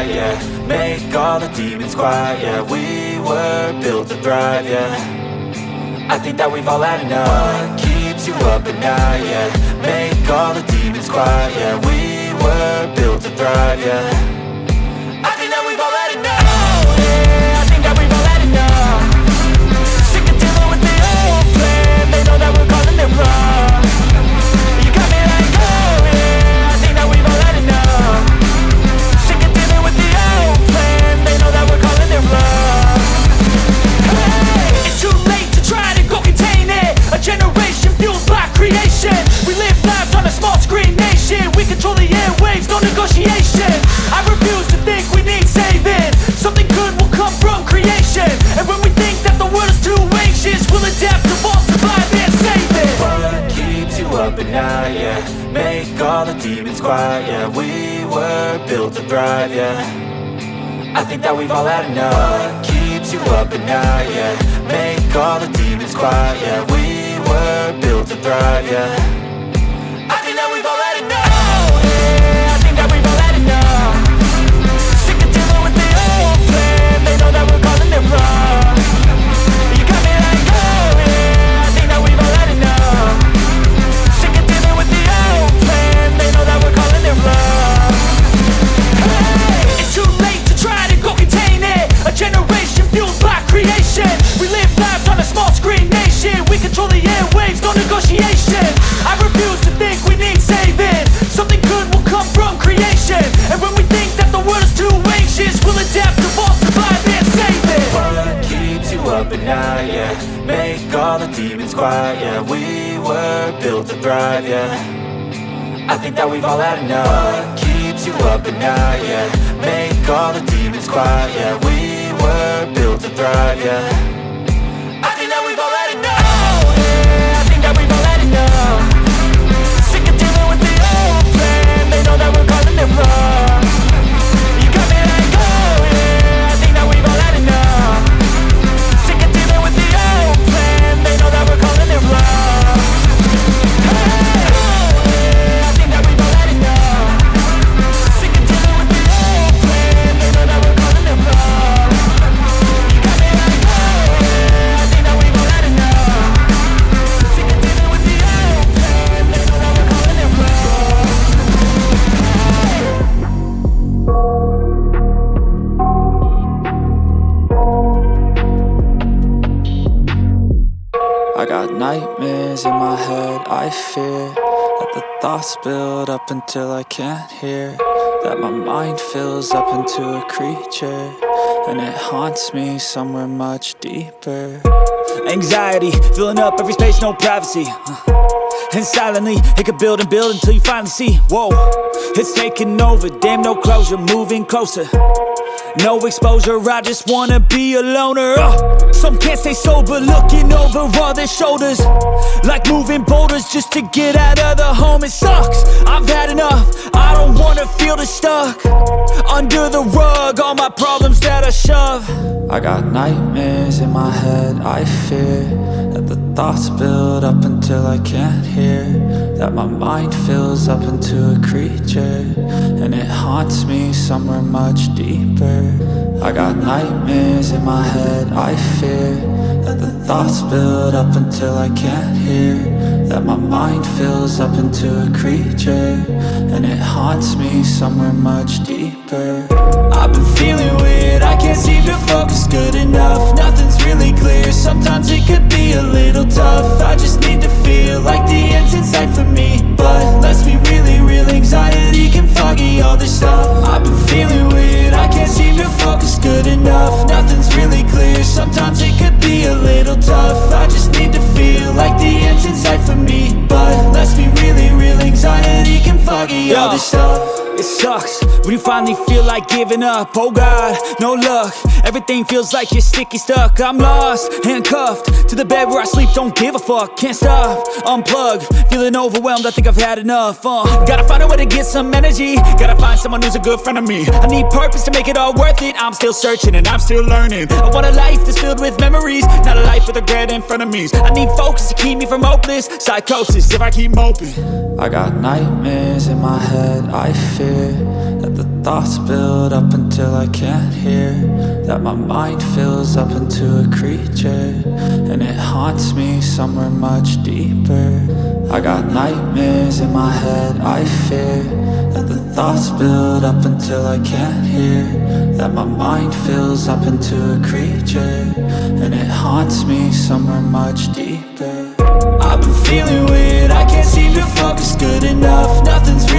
night, yeah. Make all the demons quiet, yeah. We were built to thrive, yeah. I think that we've all had enough. What keeps you up at night, yeah. Make all the demons quiet, yeah. We were built to thrive, yeah. I think that we've all had enough. Oh yeah, I think that we've all had enough. Sick of dealing with the old plan. They know that we're calling it wrong. You got me like, oh yeah, I think that we've all had enough. Sick of dealing with the old plan. They know that we're calling it wrong. Hey, it's too late to try to go contain it. A generation fueled by creation. We live lives on a small screen nation. We control the airwaves, no negotiation. I refuse to think we need saving. Something good will come from creation. And when we think that the world is too anxious, we'll adapt, evolve, survive and save it. What keeps you up at night, yeah. Make all the demons quiet, yeah. We were built to thrive, yeah. I think that we've all had enough. What keeps you up at night, yeah. Make all the demons quiet, yeah. We were built to thrive, yeah. I think that we've all had enough. Oh yeah, I think that we've all had enough. Sick of dealing with the old plan. They know that we're calling it wrong. You got me like, oh yeah, I think that we've all had enough. Sick of dealing with the old plan. They know that we're calling it wrong. Hey, it's too late to try to go contain it. A generation fueled by creation. We live lives on a small screen nation. We control the airwaves, no negotiation. I refuse to think we need saving. Something good will come from creation. And when we think that the world is too anxious, we'll adapt, evolve, survive and save it. What keeps you up at night, yeah. Make all the demons quiet, yeah. We were built to thrive, yeah. I think that we've all had enough. What keeps you up at night, yeah. Make all the demons quiet, yeah. We were built to thrive, yeah. I think that we've all had enough. Oh yeah, I think that we've all had enough. Sick of dealing with the old plan. They know that we're calling it wrong. You got me like, oh yeah, I think that we've all had enough. Sick of dealing with the old plan. They know that we're calling it wrong. Hey, oh yeah, I think that we've all had enough. Sick of dealing with the old plan. They know that we're calling it wrong. You got me like, oh yeah, I think that we've all had enough. Sick of dealing with the old plan. They know that we're calling it wrong. I got nightmares in my head, I fear that the thoughts build up until I can't hear, that my mind fills up into a creature, and it haunts me somewhere much deeper. Anxiety, filling up every space, no privacy. And silently, it could build and build until you finally see. Whoa, it's taking over, damn no closure, moving closer. No exposure, I just wanna be a loner. Some can't stay sober, looking over all their shoulders, like moving boulders just to get out of the home. It sucks, I've had enough, I don't wanna feel the stuck under the rug, all my problems that I shove. I got nightmares in my head, I fear that the thoughts build up until I can't hear, that my mind fills up into a creature, and it haunts me somewhere much deeper. I got nightmares in my head, I fear that the thoughts build up until I can't hear, that my mind fills up into a creature, and it haunts me somewhere much deeper. I've been feeling weird, I can't seem to focus good enough. Nothing's really clear, sometimes it could be a little tough. I just need to feel like the end's in sight for me, but let's be really real, anxiety can foggy all this stuff. I've been feeling weird, I can't seem to focus good enough. Nothing's really clear, sometimes it could be a little tough. I just need to feel like the end's in sight for me, but let's be really real, anxiety can foggy all this stuff. It sucks when you finally feel like giving up. Oh God, no luck, everything feels like you're sticky stuck. I'm lost, handcuffed to the bed where I sleep, don't give a fuck. Can't stop, unplug, feeling overwhelmed, I think I've had enough. Gotta find a way to get some energy, gotta find someone who's a good friend of me. I need purpose to make it all worth it, I'm still searching and I'm still learning. I want a life that's filled with memories, not a life with regret and frenemies. I need focus to keep me from hopeless psychosis if I keep moping. I got nightmares in my head, I fear that the thoughts build up until I can't hear, that my mind fills up into a creature, and it haunts me somewhere much deeper. I got nightmares in my head, I fear that the thoughts build up until I can't hear, that my mind fills up into a creature, and it haunts me somewhere much deeper. I've been feeling weird, I can't seem to focus good enough. Nothing's